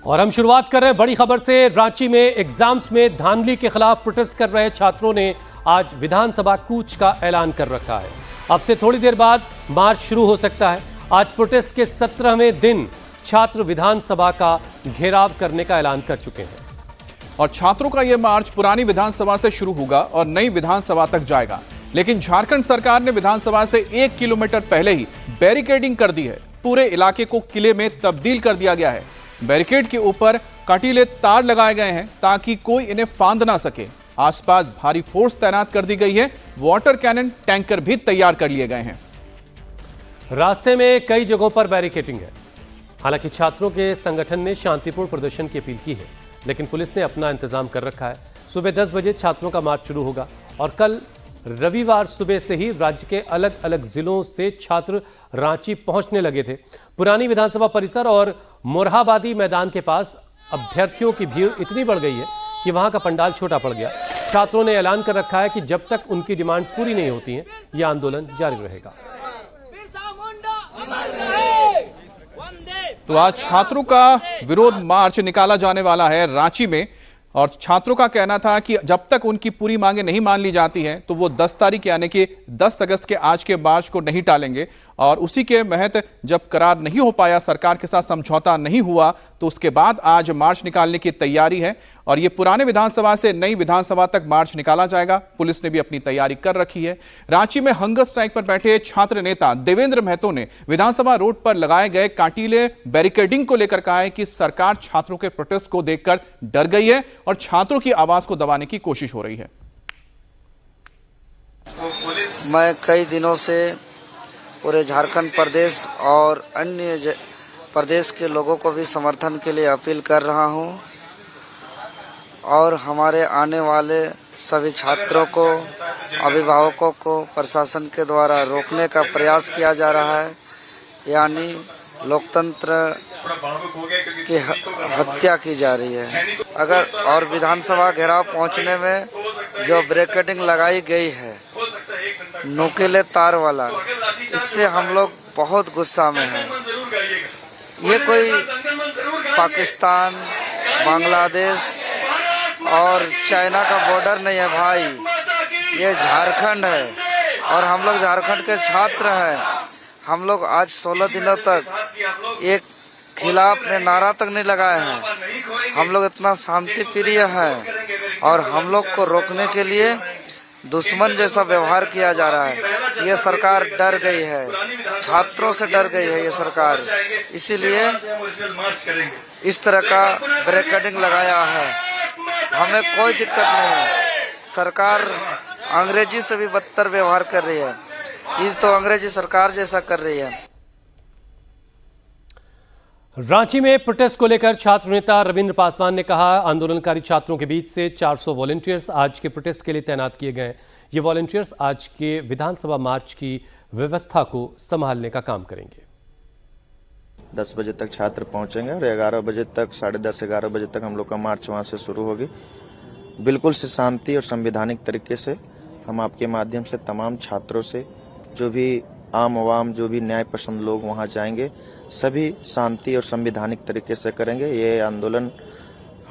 और हम शुरुआत कर रहे हैं बड़ी खबर से। रांची में एग्जाम्स में धांधली के खिलाफ प्रोटेस्ट कर रहे छात्रों ने आज विधानसभा कूच का ऐलान कर रखा है। अब से थोड़ी देर बाद मार्च शुरू हो सकता है। आज प्रोटेस्ट के 17वें दिन छात्र विधानसभा का घेराव करने का ऐलान कर चुके हैं। और छात्रों का यह मार्च पुरानी विधानसभा से शुरू होगा और नई विधानसभा तक जाएगा। लेकिन झारखंड सरकार ने विधानसभा से 1 किलोमीटर पहले ही बैरिकेडिंग कर दी है। पूरे इलाके को किले में तब्दील कर दिया गया है। बैरिकेड के ऊपर कटीले तार लगाए गए हैं ताकि कोई इन्हें फांद ना सके। आसपास भारी फोर्स तैनात कर दी गई है। वाटर कैनन टैंकर भी तैयार कर लिए गए हैं। रास्ते में कई जगहों पर बैरिकेडिंग है। हालांकि छात्रों के संगठन ने शांतिपूर्ण प्रदर्शन की अपील की है, लेकिन पुलिस ने अपना इंतजाम कर रखा है। सुबह 10 बजे छात्रों का मार्च शुरू होगा और कल रविवार सुबह से ही राज्य के अलग अलग जिलों से छात्र रांची पहुंचने लगे थे। पुरानी विधानसभा परिसर और मोरहाबादी मैदान के पास अभ्यर्थियों की भीड़ इतनी बढ़ गई है कि वहां का पंडाल छोटा पड़ गया। छात्रों ने ऐलान कर रखा है कि जब तक उनकी डिमांड्स पूरी नहीं होती हैं, यह आंदोलन जारी रहेगा। तो आज छात्रों का विरोध मार्च निकाला जाने वाला है रांची में। और छात्रों का कहना था कि जब तक उनकी पूरी मांगे नहीं मान ली जाती हैं तो वो 10 तारीख यानी कि 10 अगस्त के आज के मार्च को नहीं टालेंगे। और उसी के महत जब करार नहीं हो पाया, सरकार के साथ समझौता नहीं हुआ, तो उसके बाद आज मार्च निकालने की तैयारी है। और ये पुराने विधानसभा से नई विधानसभा तक मार्च निकाला जाएगा। पुलिस ने भी अपनी तैयारी कर रखी है। रांची में हंगर स्ट्राइक पर बैठे छात्र नेता देवेंद्र महतो ने विधानसभा रोड पर लगाए गए कांटीले बैरिकेडिंग को लेकर कहा है कि सरकार छात्रों के प्रोटेस्ट को देखकर डर गई है और छात्रों की आवाज को दबाने की कोशिश हो रही है। मैं कई दिनों से पूरे झारखंड प्रदेश और अन्य प्रदेश के लोगों को भी समर्थन के लिए अपील कर रहा हूं और हमारे आने वाले सभी छात्रों को, अभिभावकों को प्रशासन के द्वारा रोकने का प्रयास किया जा रहा है, यानी लोकतंत्र की हत्या की जा रही है। अगर और विधानसभा घेराव पहुंचने में जो बैरिकेडिंग लगाई गई है, नुकीले तार वाला, इससे हम लोग बहुत गुस्सा में हैं। ये कोई पाकिस्तान, बांग्लादेश और चाइना का बॉर्डर नहीं है भाई, ये झारखंड है और हम लोग झारखंड के छात्र हैं। हम लोग आज 16 दिनों तक एक खिलाफ में नारा तक नहीं लगाए हैं। हम लोग इतना शांति प्रिय हैं और हम लोग को रोकने के लिए दुश्मन जैसा व्यवहार किया जा रहा है। ये सरकार डर गई है, छात्रों से डर गई है ये सरकार, इसीलिए इस तरह का बैरिकेडिंग लगाया है। हमें कोई दिक्कत नहीं है। सरकार अंग्रेजी से भी बदतर व्यवहार कर रही है। इस तो अंग्रेजी सरकार जैसा कर रही है। रांची में प्रोटेस्ट को लेकर छात्र नेता रविंद्र पासवान ने कहा, आंदोलनकारी छात्रों के बीच से 400 वॉलंटियर्स आज के प्रोटेस्ट के लिए तैनात किए गए। ये वॉलंटियर्स आज के विधानसभा मार्च की व्यवस्था को संभालने का काम करेंगे। 10 बजे तक छात्र पहुंचेंगे और 11 बजे तक, 10:30 11 बजे तक हम लोग का मार्च वहां से शुरू होगी। बिल्कुल से शांति और संवैधानिक तरीके से हम आपके माध्यम से तमाम छात्रों से, जो भी आम आवाम, जो भी न्याय पसंद लोग वहां जाएंगे, सभी शांति और संवैधानिक तरीके से करेंगे। ये आंदोलन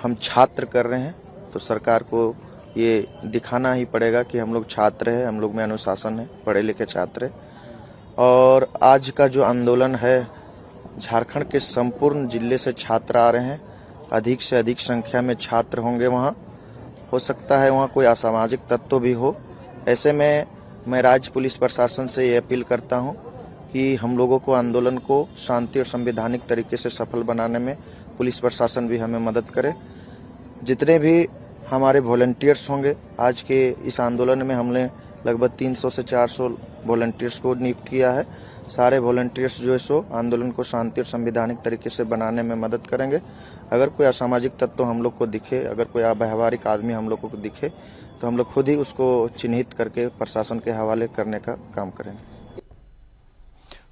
हम छात्र कर रहे हैं तो सरकार को ये दिखाना ही पड़ेगा कि हम लोग छात्र हैं, हम लोग में अनुशासन है, पढ़े लिखे छात्र हैं। और आज का जो आंदोलन है, झारखंड के संपूर्ण जिले से छात्र आ रहे हैं। अधिक से अधिक संख्या में छात्र होंगे वहाँ। हो सकता है वहाँ कोई असामाजिक तत्व भी हो। ऐसे में मैं राज्य पुलिस प्रशासन से ये अपील करता हूँ कि हम लोगों को आंदोलन को शांति और संवैधानिक तरीके से सफल बनाने में पुलिस प्रशासन भी हमें मदद करे। जितने भी हमारे वॉलंटियर्स होंगे, आज के इस आंदोलन में हमने लगभग 300 से 400 वॉलंटियर्स को नियुक्त किया है। सारे वॉलंटियर्स जो है सो आंदोलन को शांति और संवैधानिक तरीके से बनाने में मदद करेंगे। अगर कोई असामाजिक तत्व हम लोग को दिखे, अगर कोई अव्यावहारिक आदमी हम लोग को दिखे, तो हम लोग खुद ही उसको चिन्हित करके प्रशासन के हवाले करने का काम करेंगे।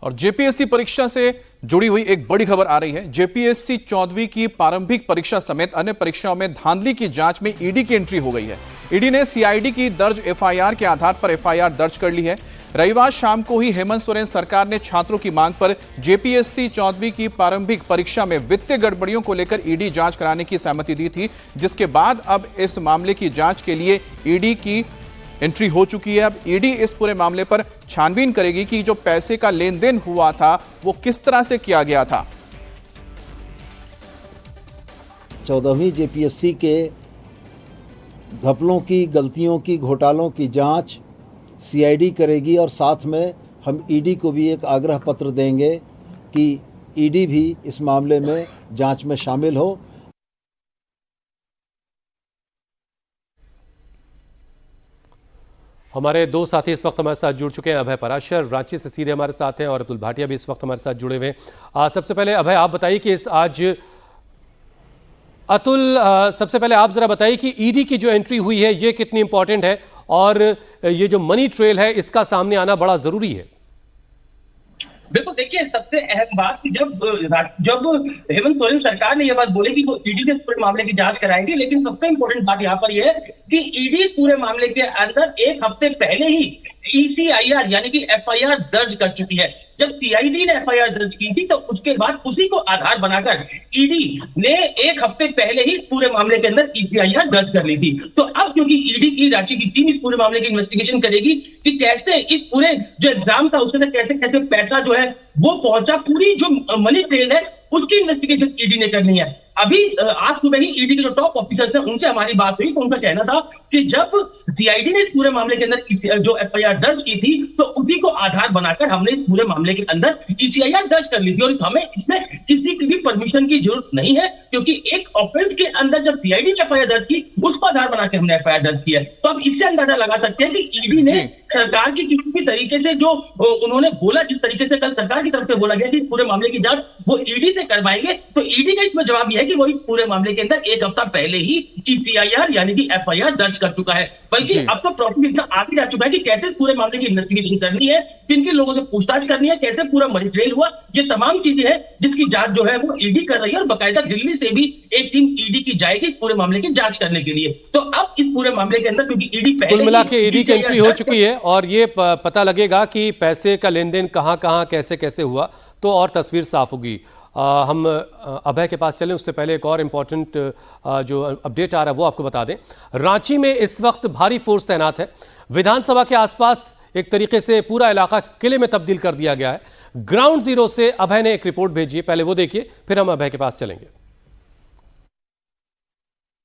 और जेपीएससी परीक्षा से जुड़ी हुई एक बड़ी खबर आ रही है। जेपीएससी 14वीं की प्रारंभिक परीक्षा समेत अन्य परीक्षाओं में धांधली की जांच में ईडी की एंट्री हो गई है। ईडी ने सीआईडी की दर्ज एफआईआर के आधार पर एफआईआर दर्ज कर ली है। रविवार शाम को ही हेमंत सोरेन सरकार ने छात्रों की मांग पर जेपीएससी 14वीं की प्रारंभिक परीक्षा में वित्तीय गड़बड़ियों को लेकर ईडी जांच कराने की सहमति दी थी, जिसके बाद अब इस मामले की जांच के लिए ईडी की एंट्री हो चुकी है। अब ईडी इस पूरे मामले पर छानबीन करेगी कि जो पैसे का लेन देन हुआ था वो किस तरह से किया गया था। 14वीं जेपीएससी के घपलों की, गलतियों की, घोटालों की जांच सीआईडी करेगी और साथ में हम ईडी को भी एक आग्रह पत्र देंगे कि ईडी भी इस मामले में जांच में शामिल हो। हमारे दो साथी इस वक्त हमारे साथ जुड़ चुके हैं। अभय पराशर रांची से सीधे हमारे साथ हैं और अतुल भाटिया भी इस वक्त हमारे साथ जुड़े हुए हैं। सबसे पहले अभय आप बताइए कि अतुल सबसे पहले आप जरा बताइए कि ईडी की जो एंट्री हुई है ये कितनी इंपॉर्टेंट है और ये जो मनी ट्रेल है इसका सामने आना बड़ा जरूरी है। बिल्कुल, देखिए सबसे अहम बात कि जब हेमंत सोरेन सरकार ने यह बात बोली कि वो ईडी के पूरे मामले की जांच कराएंगे, लेकिन सबसे इंपॉर्टेंट बात यहाँ पर यह है कि ईडी इस पूरे मामले के अंदर एक हफ्ते पहले ही ECIR यानी कि FIR दर्ज कर चुकी है। जब CID ने FIR दर्ज की थी तो उसके बाद उसी को आधार बनाकर ईडी ने एक हफ्ते पहले ही पूरे मामले के अंदर ECIR दर्ज कर ली थी। तो अब क्योंकि ईडी की रांची की टीम इस पूरे मामले की इन्वेस्टिगेशन करेगी कि कैसे इस पूरे जो एग्जाम था उसमें कैसे कैसे पैसा जो है वो पहुंचा, पूरी जो मनी ट्रेल है उसकी इन्वेस्टिगेशन ईडी ने करनी है। अभी आज सुबह ही ईडी के जो टॉप ऑफिसर्स हैं उनसे हमारी बात हुई तो उनका कहना था कि जब सीआईडी ने इस पूरे मामले के अंदर जो FIR दर्ज की थी तो उसी को आधार बनाकर हमने इस पूरे मामले के अंदर ECIR दर्ज कर ली थी और हमें इसमें किसी की भी परमिशन की जरूरत नहीं है, क्योंकि एक ऑफेंस के अंदर जब सीआईडी ने FIR दर्ज की उसको आधार बनाकर हमने FIR दर्ज किया। तो अब इससे अंदाजा लगा सकते हैं कि ईडी ने सरकार की किसी भी तरीके से जो उन्होंने बोला, जिस तरीके से कल सरकार की तरफ से बोला गया कि पूरे मामले की जांच वो ईडी से करवाएंगे, तो ईडी का इसमें जवाब यह है कि वो इस पूरे मामले के अंदर एक हफ्ता पहले ही ECIR यानी कि FIR दर्ज कर चुका है। बल्कि अब तो प्रोसेस इतना आगे जा चुका है कि कैसे पूरे मामले की इन्वेस्टिगेशन करनी है, किन किन लोगों से पूछताछ करनी है, कैसे पूरा मनी ट्रेल हुआ, ये तमाम चीजें हैं जिसकी जांच जो है वो ईडी कर रही है और बाकायदा दिल्ली से भी एक टीम ईडी की जाएगी इस पूरे मामले की जांच करने के लिए। तो अब इस पूरे मामले के अंदर क्योंकि ईडी कुल मिला के ईडी की एंट्री हो चुकी है और ये पता लगेगा कि पैसे का लेन देन कहां कहां कैसे कैसे हुआ तो और तस्वीर साफ होगी। हम अभय के पास चलें उससे पहले एक और इम्पॉर्टेंट जो अपडेट आ रहा है वो आपको बता दें। रांची में इस वक्त भारी फोर्स तैनात है। विधानसभा के आसपास एक तरीके से पूरा इलाका किले में तब्दील कर दिया गया है। ग्राउंड जीरो से अभय ने एक रिपोर्ट भेजी है, पहले वो देखिए फिर हम अभय के पास चलेंगे।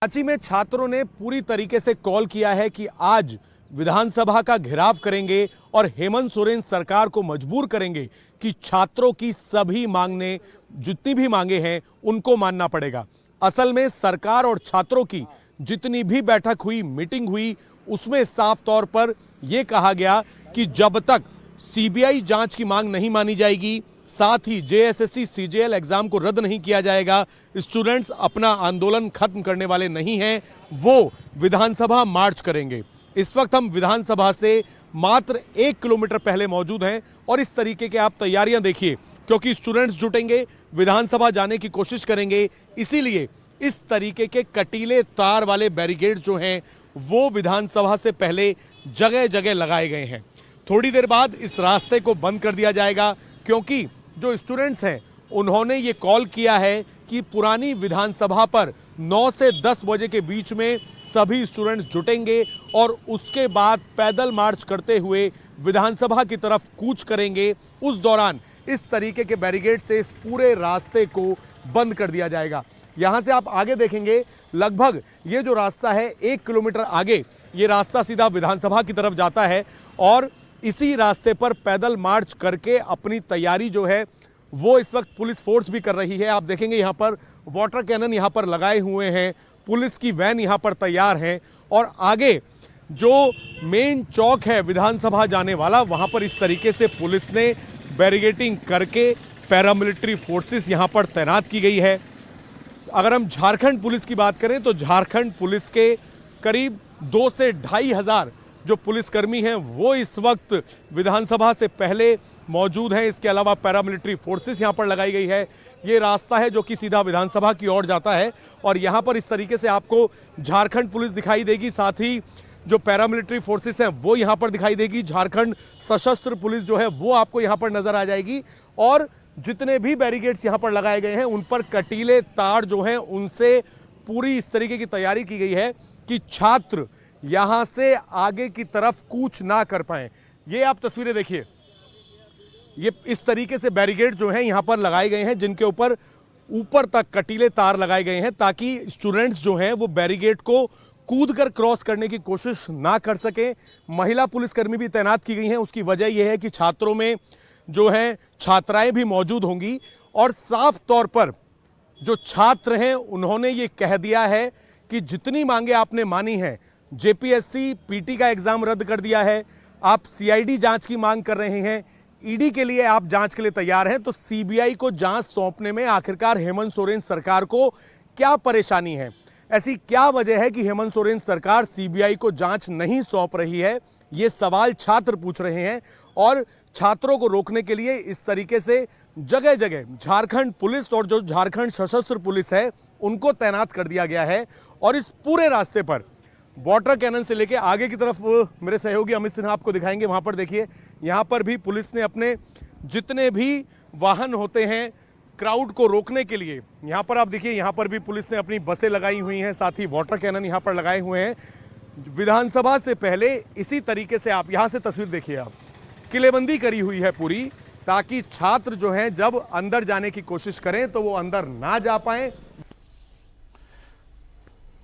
रांची में छात्रों ने पूरी तरीके से कॉल किया है कि आज विधानसभा का घेराव करेंगे और हेमंत सोरेन सरकार को मजबूर करेंगे कि छात्रों की सभी मांगने, जितनी भी मांगे हैं उनको मानना पड़ेगा। असल में सरकार और छात्रों की जितनी भी बैठक हुई, मीटिंग हुई, उसमें साफ तौर पर यह कहा गया कि जब तक सीबीआई जांच की मांग नहीं मानी जाएगी, साथ ही JSSC CGL एग्जाम को रद्द नहीं किया जाएगा, स्टूडेंट्स अपना आंदोलन खत्म करने वाले नहीं हैं, वो विधानसभा मार्च करेंगे। इस वक्त हम विधानसभा से मात्र 1 किलोमीटर पहले मौजूद हैं और इस तरीके के आप तैयारियां देखिए, क्योंकि स्टूडेंट्स जुटेंगे, विधानसभा जाने की कोशिश करेंगे, इसीलिए इस तरीके के कटीले तार वाले बैरिकेड जो हैं वो विधानसभा से पहले जगह जगह लगाए गए हैं। थोड़ी देर बाद इस रास्ते को बंद कर दिया जाएगा, क्योंकि जो स्टूडेंट्स हैं उन्होंने ये कॉल किया है कि पुरानी विधानसभा पर 9 से 10 बजे के बीच में सभी स्टूडेंट्स जुटेंगे और उसके बाद पैदल मार्च करते हुए विधानसभा की तरफ कूच करेंगे। उस दौरान इस तरीके के बैरिकेड से इस पूरे रास्ते को बंद कर दिया जाएगा। यहाँ से आप आगे देखेंगे, लगभग ये जो रास्ता है 1 किलोमीटर आगे ये रास्ता सीधा विधानसभा की तरफ जाता है और इसी रास्ते पर पैदल मार्च करके अपनी तैयारी जो है वो इस वक्त पुलिस फोर्स भी कर रही है। आप देखेंगे यहाँ पर वाटर कैनन यहाँ पर लगाए हुए हैं, पुलिस की वैन यहाँ पर तैयार है और आगे जो मेन चौक है विधानसभा जाने वाला, वहाँ पर इस तरीके से पुलिस ने बैरिकेडिंग करके पैरामिलिट्री फोर्सेस यहाँ पर तैनात की गई है। अगर हम झारखंड पुलिस की बात करें तो झारखंड पुलिस के करीब 2 से 2,500 हजार जो पुलिसकर्मी हैं वो इस वक्त विधानसभा से पहले मौजूद हैं। इसके अलावा पैरामिलिट्री फोर्सेस यहाँ पर लगाई गई है। ये रास्ता है जो कि सीधा विधानसभा की ओर जाता है और यहाँ पर इस तरीके से आपको झारखंड पुलिस दिखाई देगी, साथ ही जो पैरामिलिट्री फोर्सेस हैं वो यहां पर दिखाई देगी, झारखंड सशस्त्र पुलिस जो है वो आपको यहां पर नजर आ जाएगी, और जितने भी बैरिकेड्स यहां पर लगाए गए हैं उन पर कटीले तार जो हैं उनसे पूरी इस तरीके की तैयारी की गई है कि छात्र यहां से आगे की तरफ कूच ना कर पाए। ये आप तस्वीरें देखिए, ये इस तरीके से बैरिकेड जो हैं यहां पर लगाए गए हैं, जिनके ऊपर तक कटीले तार लगाए गए हैं ताकि स्टूडेंट्स जो हैं वो बैरिकेड को कूदकर क्रॉस करने की कोशिश ना कर सके। महिला पुलिसकर्मी भी तैनात की गई हैं। उसकी वजह यह है कि छात्रों में जो है छात्राएं भी मौजूद होंगी, और साफ तौर पर जो छात्र हैं उन्होंने ये कह दिया है कि जितनी मांगे आपने मानी है, जेपीएससी पीटी का एग्जाम रद्द कर दिया है, आप सीआईडी जांच की मांग कर रहे हैं, ईडी के लिए आप जांच के लिए तैयार हैं, तो सीबीआई को जांच सौंपने में आखिरकार हेमंत सोरेन सरकार को क्या परेशानी है? ऐसी क्या वजह है कि हेमंत सोरेन सरकार सीबीआई को जांच नहीं सौंप रही है? ये सवाल छात्र पूछ रहे हैं, और छात्रों को रोकने के लिए इस तरीके से जगह जगह झारखंड पुलिस और जो झारखंड सशस्त्र पुलिस है उनको तैनात कर दिया गया है। और इस पूरे रास्ते पर वाटर कैनन से लेके आगे की तरफ मेरे सहयोगी अमित सिन्हा आपको दिखाएंगे, वहां पर देखिए यहां पर भी पुलिस ने अपने जितने भी वाहन होते हैं क्राउड को रोकने के लिए, यहां पर आप देखिए यहां पर भी पुलिस ने अपनी बसें लगाई हुई हैं, साथ ही वाटर कैनन यहां पर लगाए हुए हैं। विधानसभा से पहले इसी तरीके से आप यहां से तस्वीर देखिए, आप किलेबंदी करी हुई है पूरी, ताकि छात्र जो हैं जब अंदर जाने की कोशिश करें तो वो अंदर ना जा पाए।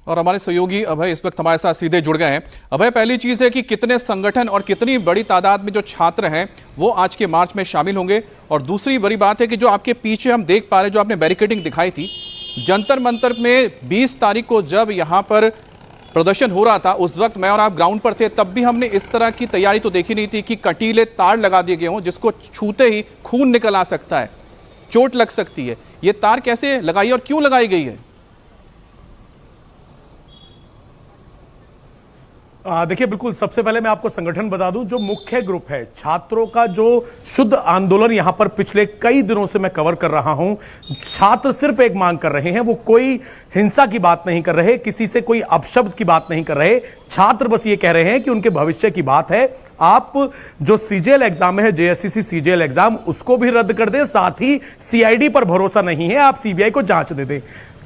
और हमारे सहयोगी अभय इस वक्त हमारे साथ सीधे जुड़ गए हैं। अभय, पहली चीज है कि कितने संगठन और कितनी बड़ी तादाद में जो छात्र हैं वो आज के मार्च में शामिल होंगे, और दूसरी बड़ी बात है कि जो आपके पीछे हम देख पा रहे हैं, जो आपने बैरिकेडिंग दिखाई थी जंतर मंतर में 20 तारीख को जब यहां पर प्रदर्शन हो रहा था, उस वक्त मैं और आप ग्राउंड पर थे, तब भी हमने इस तरह की तैयारी तो देखी नहीं थी कि कटीले तार लगा दिए गए हों जिसको छूते ही खून निकल आ सकता है, चोट लग सकती है। ये तार कैसे लगाई और क्यों लगाई गई है? देखिए, बिल्कुल सबसे पहले मैं आपको संगठन बता दूं, जो मुख्य ग्रुप है छात्रों का, जो शुद्ध आंदोलन यहां पर पिछले कई दिनों से मैं कवर कर रहा हूं। छात्र सिर्फ एक मांग कर रहे हैं, वो कोई हिंसा की बात नहीं कर रहे, किसी से कोई अपशब्द की बात नहीं कर रहे। छात्र बस ये कह रहे हैं कि उनके भविष्य की बात है, आप जो सीजीएल एग्जाम है, जेएससीसी सीजीएल एग्जाम, उसको भी रद्द कर दें, साथ ही सीआईडी पर भरोसा नहीं है, आप सीबीआई को जांच दे दें।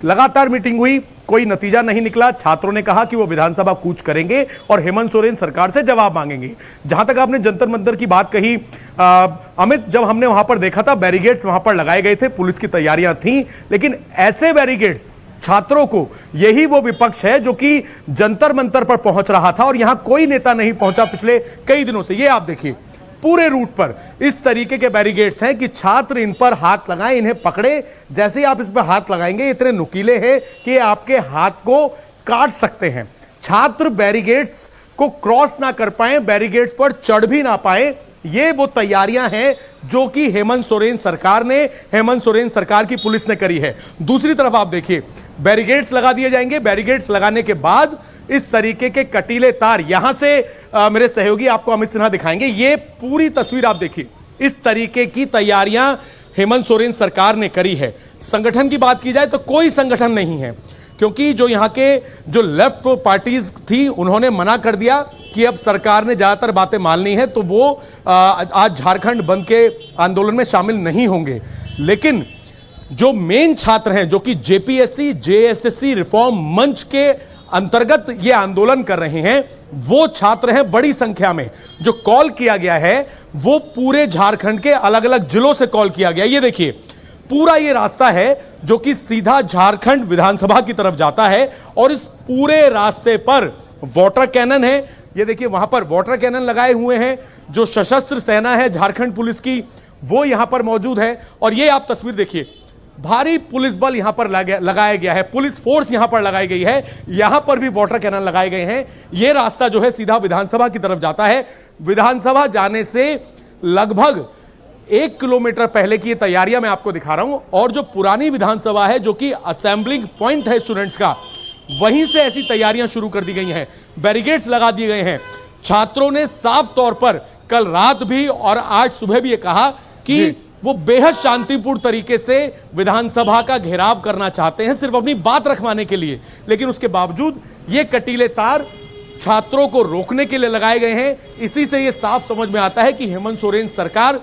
लगातार मीटिंग हुई, कोई नतीजा नहीं निकला। छात्रों ने कहा कि वो विधानसभा कूच करेंगे और हेमंत सोरेन सरकार से जवाब मांगेंगे। जहां तक आपने जंतर मंतर की बात कही अमित, जब हमने वहां पर देखा था बैरिकेड्स वहां पर लगाए गए थे, पुलिस की तैयारियां थी, लेकिन ऐसे बैरिकेड्स छात्रों को, यही वो विपक्ष है जो कि जंतर मंतर पर पहुंच रहा था और यहां कोई नेता नहीं पहुंचा पिछले कई दिनों से। ये आप देखिए पूरे रूट पर इस तरीके के बैरिकेड्स हैं कि छात्र इन पर हाथ लगाएं, इन्हें पकड़े, जैसे ही आप इस पर हाथ लगाएंगे इतने नुकीले हैं कि आपके हाथ को काट सकते हैं। छात्र बैरिकेड्स को क्रॉस ना कर पाए, बैरिकेड्स पर चढ़ भी ना पाए, ये वो तैयारियां हैं जो कि हेमंत सोरेन सरकार ने, हेमंत सोरेन सरकार की पुलिस ने करी है। दूसरी तरफ आप देखिए बैरिकेड्स लगा दिए जाएंगे, बैरिकेड्स लगाने के बाद इस तरीके के कटीले तार, यहां से मेरे सहयोगी आपको अमित सिन्हा दिखाएंगे, ये पूरी तस्वीर आप देखिए, इस तरीके की तैयारियां हेमंत सोरेन सरकार ने करी है। संगठन की बात की जाए तो कोई संगठन नहीं है, क्योंकि जो यहां के जो लेफ्ट पार्टीज थी उन्होंने मना कर दिया कि अब सरकार ने ज्यादातर बातें माननी है, तो वो आज झारखंड बंद के आंदोलन में शामिल नहीं होंगे। लेकिन जो मेन छात्र हैं, जो कि जेपीएससी जेएसएससी रिफॉर्म मंच के अंतर्गत ये आंदोलन कर रहे हैं, वो छात्र हैं बड़ी संख्या में। जो कॉल किया गया है वो पूरे झारखंड के अलग अलग जिलों से कॉल किया गया। ये देखिए पूरा ये रास्ता है जो कि सीधा झारखंड विधानसभा की तरफ जाता है, और इस पूरे रास्ते पर वाटर कैनन है। ये देखिए वहां पर वाटर कैनन लगाए हुए हैं, जो सशस्त्र सेना है झारखंड पुलिस की वो यहां पर मौजूद है। और ये आप तस्वीर देखिए, भारी पुलिस बल यहां पर लगाया गया है, पुलिस फोर्स यहां पर लगाई गई है, यहां पर भी वाटर कैनन लगाए गए हैं। यह रास्ता जो है सीधा विधानसभा की तरफ जाता है। विधानसभा जाने से लगभग 1 किलोमीटर पहले की ये तैयारियां मैं आपको दिखा रहा हूं, और जो पुरानी विधानसभा है, जो कि असेंबलिंग पॉइंट है स्टूडेंट्स का, वहीं से ऐसी तैयारियां शुरू कर दी गई हैं, बैरिकेड्स लगा दिए गए हैं। छात्रों ने साफ तौर पर कल रात भी और आज सुबह भी ये कहा कि वो बेहद शांतिपूर्ण तरीके से विधानसभा का घेराव करना चाहते हैं, सिर्फ अपनी बात रखवाने के लिए, लेकिन उसके बावजूद ये कटीले तार छात्रों को रोकने के लिए लगाए गए हैं। इसी से यह साफ समझ में आता है कि हेमंत सोरेन सरकार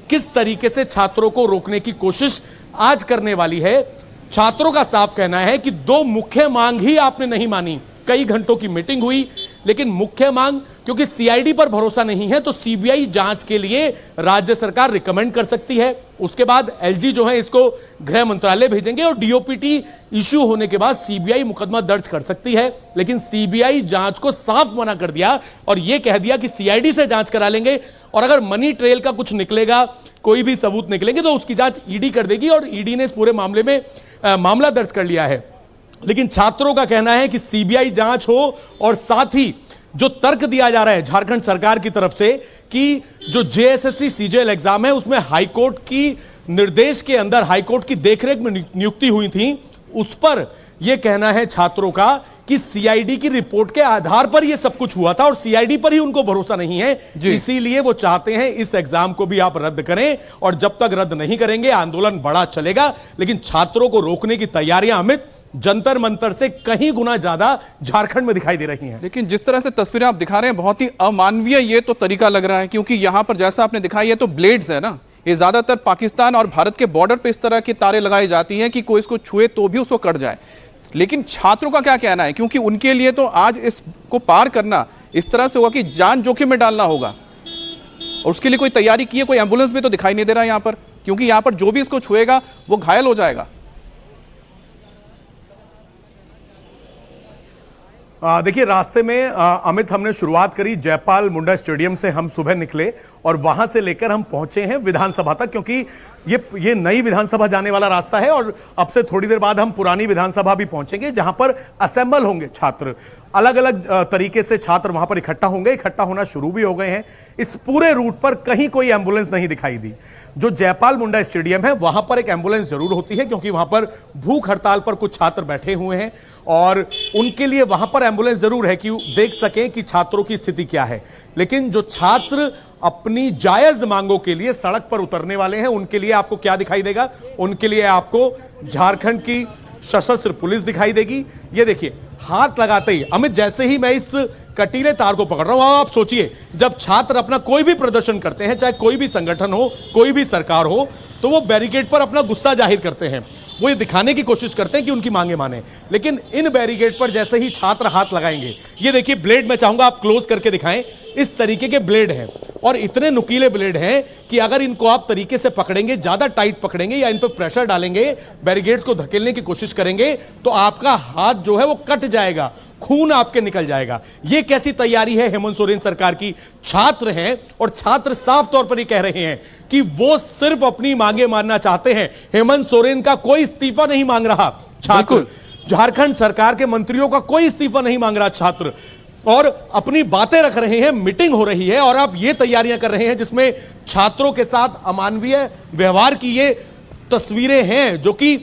किस तरीके से छात्रों को रोकने की कोशिश आज करने वाली है। छात्रों का साफ कहना है कि दो मुख्य मांग ही आपने नहीं मानी। कई घंटों की मीटिंग हुई, लेकिन मुख्य मांग, क्योंकि सीआईडी पर भरोसा नहीं है तो सीबीआई जांच के लिए राज्य सरकार रिकमेंड कर सकती है। उसके बाद एलजी जो है इसको गृह मंत्रालय भेजेंगे और डीओपीटी इश्यू होने के बाद सीबीआई मुकदमा दर्ज कर सकती है। लेकिन सीबीआई जांच को साफ मना कर दिया और यह कह दिया कि सीआईडी से जांच करा लेंगे और अगर मनी ट्रेल का कुछ निकलेगा, कोई भी सबूत निकलेंगे तो उसकी जांच ईडी कर देगी और ईडी ने इस पूरे मामले में मामला दर्ज कर लिया है। लेकिन छात्रों का कहना है कि सीबीआई जांच हो और साथ ही जो तर्क दिया जा रहा है झारखंड सरकार की तरफ से कि जो जेएसएससी सीजीएल एग्जाम है उसमें हाईकोर्ट की निर्देश के अंदर हाईकोर्ट की देखरेख में नियुक्ति हुई थी, उस पर यह कहना है छात्रों का कि सीआईडी की रिपोर्ट के आधार पर यह सब कुछ हुआ था और सीआईडी पर ही उनको भरोसा नहीं है। इसीलिए वो चाहते हैं इस एग्जाम को भी आप रद्द करें और जब तक रद्द नहीं करेंगे आंदोलन बड़ा चलेगा। लेकिन छात्रों को रोकने की तैयारियां अमित जंतर मंतर से कहीं गुना ज्यादा झारखंड में दिखाई दे रही हैं। लेकिन जिस तरह से तस्वीरें आप दिखा रहे हैं बहुत ही अमानवीय ये तो तरीका लग रहा है, क्योंकि यहां पर जैसा आपने दिखाई है तो ब्लेड्स है ना, ये ज्यादातर पाकिस्तान और भारत के बॉर्डर पे इस तरह की तारें लगाई जाती हैं कि कोई इसको छुए तो भी उसको कट जाए। लेकिन छात्रों का क्या कहना है, क्योंकि उनके लिए तो आज इसको पार करना इस तरह से होगा कि जान जोखिम में डालना होगा और उसके लिए कोई तैयारी की है, कोई एम्बुलेंस भी तो दिखाई नहीं दे रहा है यहां पर, क्योंकि यहां पर जो भी इसको छुएगा वो घायल हो जाएगा। देखिए रास्ते में अमित हमने शुरुआत करी जयपाल मुंडा स्टेडियम से, हम सुबह निकले और वहां से लेकर हम पहुंचे हैं विधानसभा तक, क्योंकि ये नई विधानसभा जाने वाला रास्ता है और अब से थोड़ी देर बाद हम पुरानी विधानसभा भी पहुंचेंगे जहां पर असेंबल होंगे छात्र। अलग अलग तरीके से छात्र वहां पर इकट्ठा होंगे, इकट्ठा होना शुरू भी हो गए हैं। इस पूरे रूट पर कहीं कोई एम्बुलेंस नहीं दिखाई दी। जो जयपाल मुंडा स्टेडियम है वहां पर एक एम्बुलेंस जरूर होती है, क्योंकि वहां पर भूख हड़ताल पर कुछ छात्र बैठे हुए हैं और उनके लिए वहां पर एम्बुलेंस जरूर है कि देख सकें कि छात्रों की स्थिति क्या है। लेकिन जो छात्र अपनी जायज मांगों के लिए सड़क पर उतरने वाले हैं उनके लिए आपको क्या दिखाई देगा? उनके लिए आपको झारखंड की सशस्त्र पुलिस दिखाई देगी। ये देखिए हाथ लगाते ही अमित, जैसे ही मैं इस कटीले तार को पकड़ रहा हूं, आप सोचिए जब छात्र अपना कोई भी प्रदर्शन करते हैं, चाहे कोई भी संगठन हो, कोई भी सरकार हो, तो वो बैरिकेड पर अपना गुस्सा जाहिर करते हैं, वो ये दिखाने की कोशिश करते हैं कि उनकी मांगे माने। लेकिन इन बैरिकेड पर जैसे ही छात्र हाथ लगाएंगे, ये देखिए ब्लेड, मैं चाहूंगा आप क्लोज करके दिखाएं, इस तरीके के ब्लेड हैं और इतने नुकीले ब्लेड हैं कि अगर इनको आप तरीके से पकड़ेंगे, ज्यादा टाइट पकड़ेंगे या इन पर प्रेशर डालेंगे, बैरिकेड्स को धकेलने की कोशिश करेंगे तो आपका हाथ जो है वो कट जाएगा, खून आपके निकल जाएगा। यह कैसी तैयारी है हेमंत सोरेन सरकार की? छात्र हैं और छात्र साफ तौर पर यह कह रहे हैं कि वो सिर्फ अपनी मांगे मानना चाहते हैं। हेमंत सोरेन का कोई इस्तीफा नहीं मांग रहा छात्र, झारखंड सरकार के मंत्रियों का कोई इस्तीफा नहीं मांग रहा छात्र, और अपनी बातें रख रहे हैं, मीटिंग हो रही है और आप ये तैयारियां कर रहे हैं जिसमें छात्रों के साथ अमानवीय व्यवहार की ये तस्वीरें हैं जो कि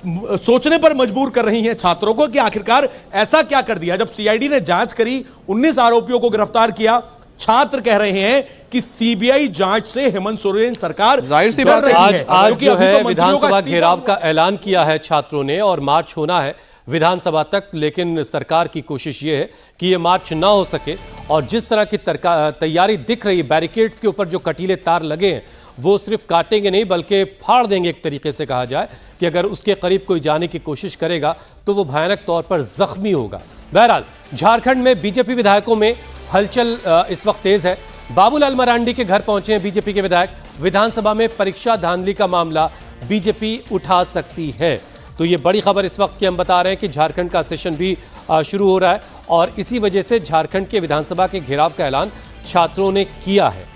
सोचने पर मजबूर कर रही हैं छात्रों को कि आखिरकार ऐसा क्या कर दिया। जब सीआईडी ने जांच करी, 19 आरोपियों को गिरफ्तार किया, छात्र कह रहे हैं कि सीबीआई जांच से हेमंत सोरेन सरकार जाहिर सी बात है। आज जो है विधानसभा घेराव का ऐलान किया है छात्रों ने और मार्च होना है विधानसभा तक, लेकिन सरकार की कोशिश यह है कि यह मार्च ना हो सके और जिस तरह की तैयारी दिख रही है, बैरिकेड्स के ऊपर जो कटीले तार लगे हैं वो सिर्फ काटेंगे नहीं बल्कि फाड़ देंगे। एक तरीके से कहा जाए कि अगर उसके करीब कोई जाने की कोशिश करेगा तो वो भयानक तौर पर जख्मी होगा। बहरहाल झारखंड में बीजेपी विधायकों में हलचल इस वक्त तेज है। बाबूलाल मरांडी के घर पहुंचे हैं बीजेपी के विधायक। विधानसभा में परीक्षा धांधली का मामला बीजेपी उठा सकती है, तो ये बड़ी खबर इस वक्त की हम बता रहे हैं कि झारखंड का सेशन भी शुरू हो रहा है और इसी वजह से झारखंड के विधानसभा के घेराव का ऐलान छात्रों ने किया है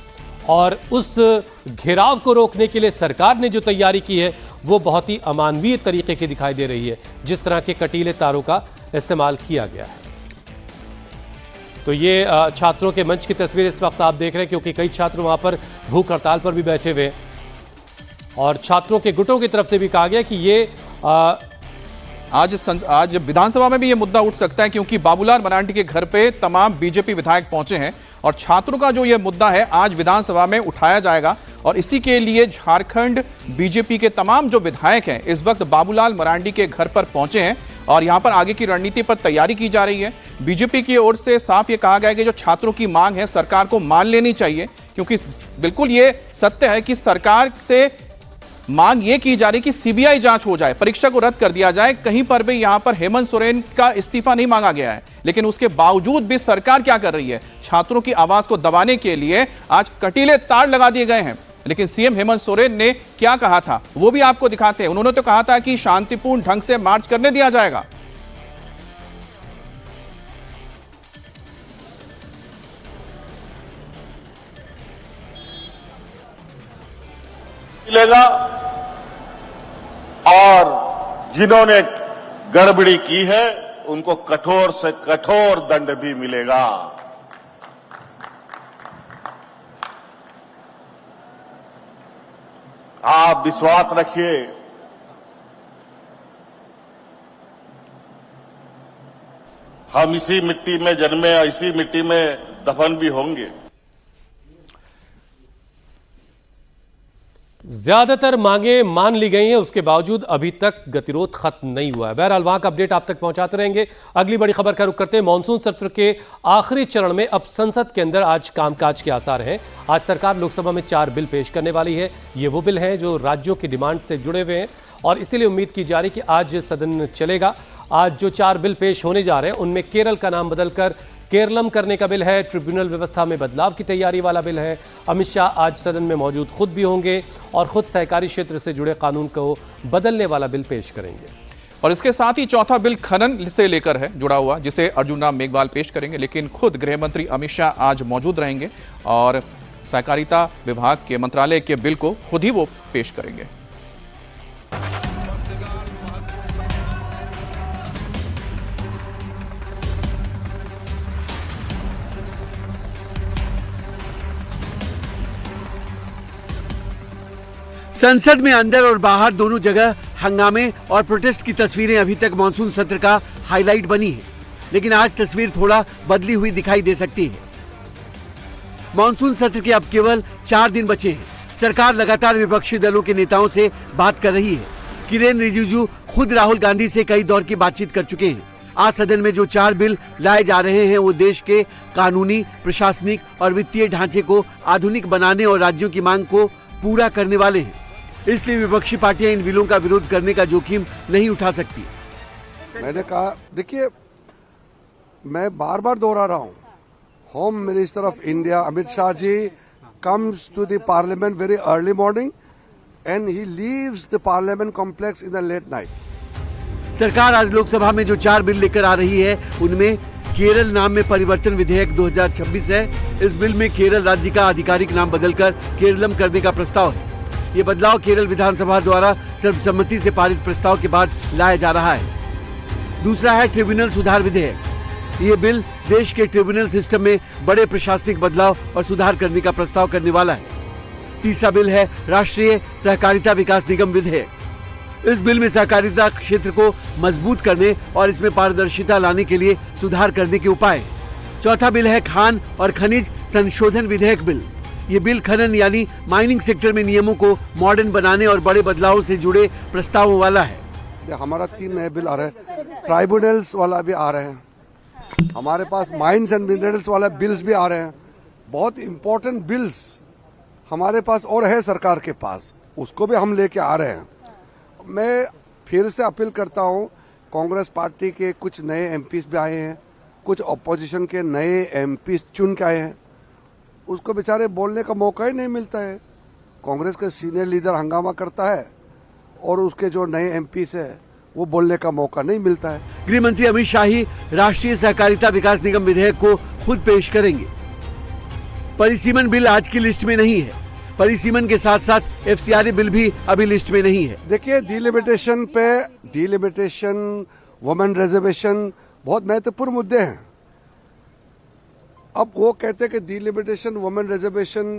और उस घेराव को रोकने के लिए सरकार ने जो तैयारी की है वो बहुत ही अमानवीय तरीके की दिखाई दे रही है, जिस तरह के कटीले तारों का इस्तेमाल किया गया है। तो ये छात्रों के मंच की तस्वीर इस वक्त आप देख रहे हैं, क्योंकि कई छात्र वहां पर भूख हड़ताल पर भी बैठे हुए और छात्रों के गुटों की तरफ से भी कहा गया कि ये आज विधानसभा में भी ये मुद्दा उठ सकता है, क्योंकि बाबूलाल मरांडी के घर पे तमाम बीजेपी विधायक पहुंचे हैं और छात्रों का जो ये मुद्दा है आज विधानसभा में उठाया जाएगा और इसी के लिए झारखंड बीजेपी के तमाम जो विधायक हैं इस वक्त बाबूलाल मरांडी के घर पर पहुंचे हैं और यहां पर आगे की रणनीति पर तैयारी की जा रही है। बीजेपी की ओर से साफ ये कहा गया है कि जो छात्रों की मांग है सरकार को मान लेनी चाहिए, क्योंकि बिल्कुल ये सत्य है कि सरकार से मांग ये की जा रही कि सीबीआई जांच हो जाए, परीक्षा को रद्द कर दिया जाए। कहीं पर भी यहां पर हेमंत सोरेन का इस्तीफा नहीं मांगा गया है, लेकिन उसके बावजूद भी सरकार क्या कर रही है, छात्रों की आवाज को दबाने के लिए आज कटीले तार लगा दिए गए हैं। लेकिन सीएम हेमंत सोरेन ने क्या कहा था वो भी आपको दिखाते हैं। उन्होंने तो कहा था कि शांतिपूर्ण ढंग से मार्च करने दिया जाएगा। मिलेगा और जिन्होंने गड़बड़ी की है उनको कठोर से कठोर दंड भी मिलेगा। आप विश्वास रखिए, हम इसी मिट्टी में जन्मे, इसी मिट्टी में दफन भी होंगे। ज्यादातर मांगे मान ली गई हैं, उसके बावजूद अभी तक गतिरोध खत्म नहीं हुआ है। बहरहाल वहां का अपडेट आप तक पहुंचाते रहेंगे। अगली बड़ी खबर का रुख करते हैं। मॉनसून सत्र के आखिरी चरण में अब संसद के अंदर आज कामकाज के आसार हैं। आज सरकार लोकसभा में 4 बिल पेश करने वाली है। ये वो बिल हैं जो राज्यों की डिमांड से जुड़े हुए हैं और इसीलिए उम्मीद की जा रही कि आज सदन चलेगा। आज जो 4 बिल पेश होने जा रहे हैं उनमें केरल का नाम बदलकर केरलम करने का बिल है, ट्रिब्यूनल व्यवस्था में बदलाव की तैयारी वाला बिल है। अमित शाह आज सदन में मौजूद खुद भी होंगे और खुद सहकारी क्षेत्र से जुड़े कानून को बदलने वाला बिल पेश करेंगे। और इसके साथ ही चौथा बिल खनन से लेकर है जुड़ा हुआ, जिसे अर्जुन राम मेघवाल पेश करेंगे। लेकिन खुद गृह मंत्री अमित शाह आज मौजूद रहेंगे और सहकारिता विभाग के मंत्रालय के बिल को खुद ही वो पेश करेंगे। संसद में अंदर और बाहर दोनों जगह हंगामे और प्रोटेस्ट की तस्वीरें अभी तक मानसून सत्र का हाईलाइट बनी है, लेकिन आज तस्वीर थोड़ा बदली हुई दिखाई दे सकती है। मानसून सत्र के अब केवल 4 दिन बचे हैं। सरकार लगातार विपक्षी दलों के नेताओं से बात कर रही है। किरेन रिजिजू खुद राहुल गांधी से कई दौर की बातचीत कर चुके हैं। आज सदन में जो 4 बिल लाए जा रहे हैं वो देश के कानूनी, प्रशासनिक और वित्तीय ढांचे को आधुनिक बनाने और राज्यों की मांग को पूरा करने वाले हैं। इसलिए विपक्षी पार्टियां इन बिलों का विरोध करने का जोखिम नहीं उठा सकती। मैंने कहा, देखिए, मैं बार बार दोहरा रहा हूं, home minister of India Amit Shah ji comes to the parliament very early morning and he leaves the parliament complex in the late night. सरकार आज लोकसभा में जो 4 बिल लेकर आ रही है उनमें केरल नाम में परिवर्तन विधेयक 2026 है। इस बिल में केरल राज्य का आधिकारिक नाम बदलकर केरलम करने का प्रस्ताव है। ये बदलाव केरल विधानसभा द्वारा सर्वसम्मति से पारित प्रस्ताव के बाद लाया जा रहा है। दूसरा है ट्रिब्यूनल सुधार विधेयक। ये बिल देश के ट्रिब्यूनल सिस्टम में बड़े प्रशासनिक बदलाव और सुधार करने का प्रस्ताव करने वाला है। तीसरा बिल है राष्ट्रीय सहकारिता विकास निगम विधेयक। इस बिल में सहकारिता क्षेत्र को मजबूत करने और इसमें पारदर्शिता लाने के लिए सुधार करने के उपाय। चौथा बिल है खान और खनिज संशोधन विधेयक बिल। ये बिल खनन यानी माइनिंग सेक्टर में नियमों को मॉडर्न बनाने और बड़े बदलावों से जुड़े प्रस्तावों वाला है। हमारा 3 नए बिल आ रहे हैं, ट्राइब्यूनल्स वाला भी आ रहे हैं, हमारे पास माइंस एंड मिनरल्स वाला बिल्स भी आ रहे हैं। बहुत इंपॉर्टेंट बिल्स हमारे पास और है सरकार के पास, उसको भी हम लेके आ रहे हैं। मैं फिर से अपील करता हूं, कांग्रेस पार्टी के कुछ नए एमपीज भी आए हैं, कुछ ऑपोजिशन के नए एमपीज चुन के आए हैं, उसको बेचारे बोलने का मौका ही नहीं मिलता है। कांग्रेस के सीनियर लीडर हंगामा करता है और उसके जो नए एमपीज है वो बोलने का मौका नहीं मिलता है। गृह मंत्री अमित शाह ही राष्ट्रीय सहकारिता विकास निगम विधेयक को खुद पेश करेंगे। परिसीमन बिल आज की लिस्ट में नहीं है। परिसीमन के साथ साथ एफसीआरए बिल भी अभी लिस्ट में नहीं है। देखिए, डिलिमिटेशन, वुमेन रिजर्वेशन बहुत महत्वपूर्ण मुद्दे हैं। अब वो कहते हैं कि डिलिमिटेशन, वुमेन रिजर्वेशन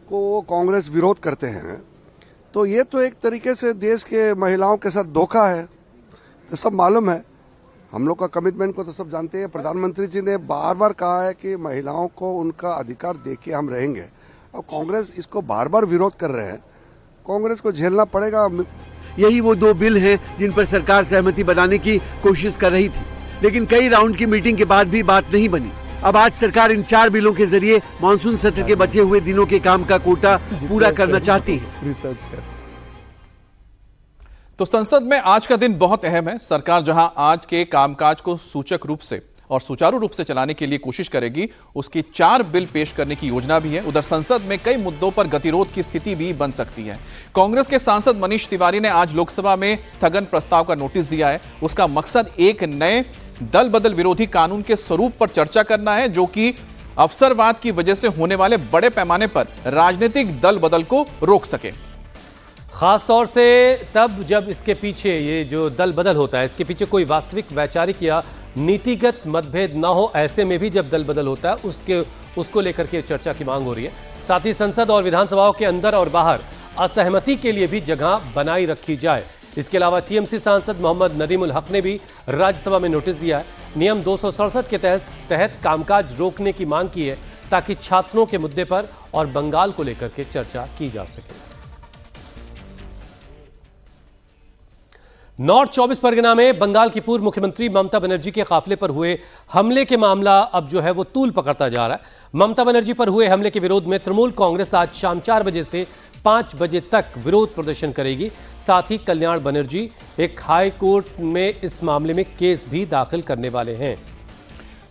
को वो कांग्रेस विरोध करते हैं, तो ये तो एक तरीके से देश के महिलाओं के साथ धोखा है। तो सब मालूम है, हम लोग का कमिटमेंट को तो सब जानते हैं। प्रधानमंत्री जी ने बार बार कहा है कि महिलाओं को उनका अधिकार देके हम रहेंगे, और कांग्रेस इसको बार बार विरोध कर रहे हैं। कांग्रेस को झेलना पड़ेगा। यही वो 2 बिल हैं जिन पर सरकार सहमति बनाने की कोशिश कर रही थी, लेकिन कई राउंड की मीटिंग के बाद भी बात नहीं बनी। अब आज सरकार इन 4 बिलों के जरिए मानसून सत्र के बचे हुए दिनों के काम का कोटा पूरा करना चाहती है। तो संसद में आज का दिन बहुत अहम है। सरकार जहां आज के कामकाज को सूचक रूप से और सुचारू रूप से चलाने के लिए कोशिश करेगी, उसकी 4 बिल पेश करने की योजना भी है। उधर संसद में कई मुद्दों पर गतिरोध की स्थिति भी बन सकती है। कांग्रेस के सांसद मनीष तिवारी ने आज लोकसभा में स्थगन प्रस्ताव का नोटिस दिया है। उसका मकसद एक नए दल बदल विरोधी कानून के स्वरूप पर चर्चा करना है, जो कि अवसरवाद की वजह से होने वाले बड़े पैमाने पर राजनीतिक दल बदल को रोक सके। खास तौर से तब जब इसके पीछे ये जो दल बदल होता है, इसके पीछे कोई वास्तविक वैचारिक या नीतिगत मतभेद ना हो, ऐसे में भी जब दल बदल होता है उसको लेकर के चर्चा की मांग हो रही है। साथ ही संसद और विधानसभाओं के अंदर और बाहर असहमति के लिए भी जगह बनाई रखी जाए। इसके अलावा टीएमसी सांसद मोहम्मद नदीमुल हक ने भी राज्यसभा में नोटिस दिया है। नियम 267 के तहत कामकाज रोकने की मांग की है, ताकि छात्रों के मुद्दे पर और बंगाल को लेकर के चर्चा की जा सके। नॉर्थ 24 परगना में बंगाल की पूर्व मुख्यमंत्री ममता बनर्जी के काफिले पर हुए हमले के मामला अब जो है वो तूल पकड़ता जा रहा है। ममता बनर्जी पर हुए हमले के विरोध में तृणमूल कांग्रेस आज शाम 4 बजे से 5 बजे तक विरोध प्रदर्शन करेगी। साथ ही कल्याण बनर्जी एक हाई कोर्ट में इस मामले में केस भी दाखिल करने वाले हैं।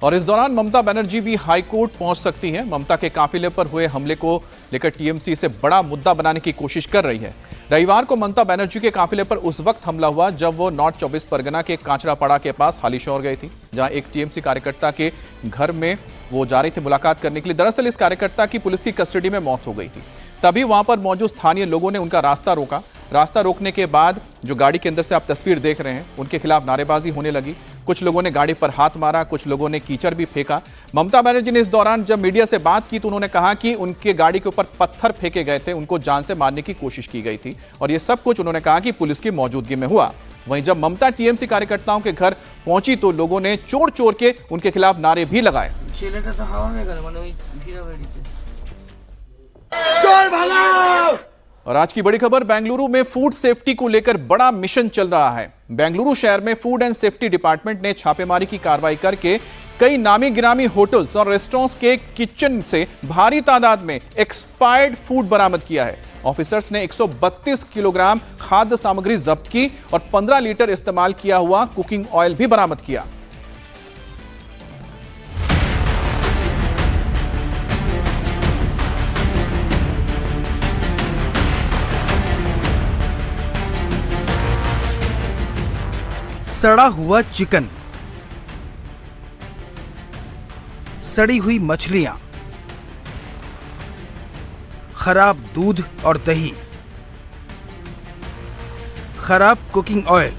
और इस दौरान ममता बनर्जी भी हाई कोर्ट पहुंच सकती हैं। ममता के काफिले पर हुए हमले को लेकर टीएमसी इसे बड़ा मुद्दा बनाने की कोशिश कर रही है। रविवार को ममता बनर्जी के काफिले पर उस वक्त हमला हुआ जब वो नॉर्थ 24 परगना के कांचरापाड़ा के पास हालीशौर गई थी, जहां एक टीएमसी कार्यकर्ता के घर में वो जा रही थी मुलाकात करने के लिए। दरअसल इस कार्यकर्ता की पुलिस की कस्टडी में मौत हो गई थी। तभी वहां पर मौजूद स्थानीय लोगों ने उनका रास्ता रोका। रास्ता रोकने के बाद जो गाड़ी के अंदर से आप तस्वीर देख रहे हैं, उनके खिलाफ नारेबाजी होने लगी। कुछ लोगों ने गाड़ी पर हाथ मारा, कुछ लोगों ने कीचड़ भी फेंका। ममता बनर्जी ने इस दौरान जब मीडिया से बात की तो उन्होंने कहा कि उनके गाड़ी के ऊपर पत्थर फेंके गए थे, उनको जान से मारने की कोशिश की गई थी, और ये सब कुछ उन्होंने कहा कि पुलिस की मौजूदगी में हुआ। वहीं जब ममता टीएमसी कार्यकर्ताओं के घर पहुंची तो लोगों ने चोर चोर के उनके खिलाफ नारे भी लगाए। और आज की बड़ी खबर, बेंगलुरु में फूड सेफ्टी को लेकर बड़ा मिशन चल रहा है। बेंगलुरु शहर में फूड एंड सेफ्टी डिपार्टमेंट ने छापेमारी की कार्रवाई करके कई नामी गिरामी होटल्स और रेस्टोरेंट्स के किचन से भारी तादाद में एक्सपायर्ड फूड बरामद किया है। ऑफिसर्स ने 132 किलोग्राम खाद्य सामग्री जब्त की और 15 लीटर इस्तेमाल किया हुआ कुकिंग ऑयल भी बरामद किया। सड़ा हुआ चिकन, सड़ी हुई मछलियां, खराब दूध और दही, खराब कुकिंग ऑयल।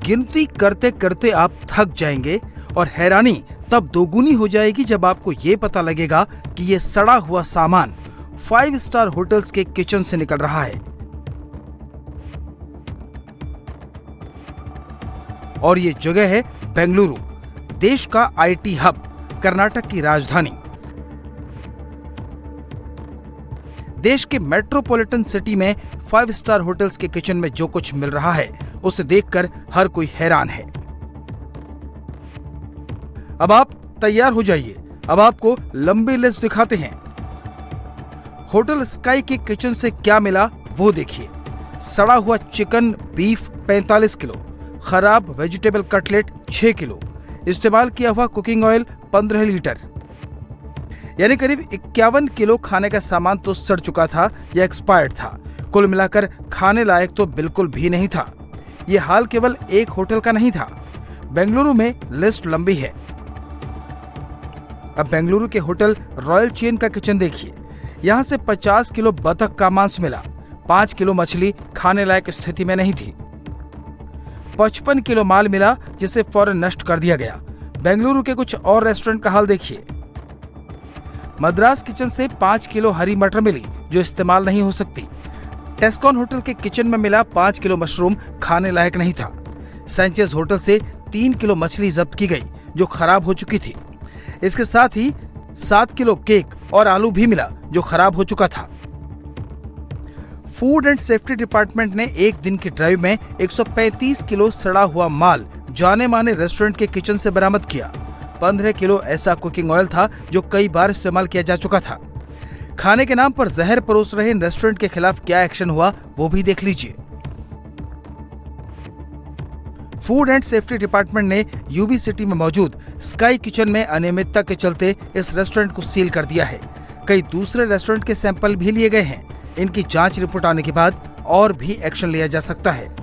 गिनती करते करते आप थक जाएंगे और हैरानी तब दोगुनी हो जाएगी जब आपको यह पता लगेगा कि यह सड़ा हुआ सामान 5 स्टार होटल्स के किचन से निकल रहा है। और ये जगह है बेंगलुरु, देश का आईटी हब, कर्नाटक की राजधानी। देश के मेट्रोपॉलिटन सिटी में 5 स्टार होटल्स के किचन में जो कुछ मिल रहा है उसे देखकर हर कोई हैरान है। अब आप तैयार हो जाइए, अब आपको लंबी लिस्ट दिखाते हैं। होटल स्काई के किचन से क्या मिला वो देखिए। सड़ा हुआ चिकन बीफ 45 किलो, खराब वेजिटेबल कटलेट 6 किलो, इस्तेमाल किया हुआ कुकिंग ऑयल 15 लीटर, यानी करीब 51 किलो खाने का सामान तो सड़ चुका था या एक्सपायर्ड था। कुल मिलाकर खाने लायक तो बिल्कुल भी नहीं था। यह हाल केवल एक होटल का नहीं था, बेंगलुरु में लिस्ट लंबी है। अब बेंगलुरु के होटल रॉयल चेन का किचन देखिए। यहां से 50 किलो बतख का मांस मिला, 5 किलो मछली खाने लायक स्थिति में नहीं थी, 55 किलो माल मिला जिसे फौरन नष्ट कर दिया गया। बेंगलुरु के कुछ और रेस्टोरेंट का हाल देखिए। मद्रास किचन से 5 किलो हरी मटर मिली जो इस्तेमाल नहीं हो सकती। टेस्कॉन होटल के किचन में मिला 5 किलो मशरूम, खाने लायक नहीं था। सैंचेज होटल से 3 किलो मछली जब्त की गई जो खराब हो चुकी थी। इसके साथ ही 7 किलो केक और आलू भी मिला जो खराब हो चुका था। फूड एंड सेफ्टी डिपार्टमेंट ने एक दिन की ड्राइव में 135 किलो सड़ा हुआ माल जाने माने रेस्टोरेंट के किचन से बरामद किया। 15 किलो ऐसा कुकिंग ऑयल था जो कई बार इस्तेमाल किया जा चुका था। खाने के नाम पर जहर परोस रहे इन रेस्टोरेंट के खिलाफ क्या एक्शन हुआ वो भी देख लीजिए। फूड एंड सेफ्टी डिपार्टमेंट ने यूबी सिटी में मौजूद स्काई किचन में अनियमितता के चलते इस रेस्टोरेंट को सील कर दिया है। कई दूसरे रेस्टोरेंट के सैंपल भी लिए गए हैं। इनकी जांच रिपोर्ट आने के बाद और भी एक्शन लिया जा सकता है।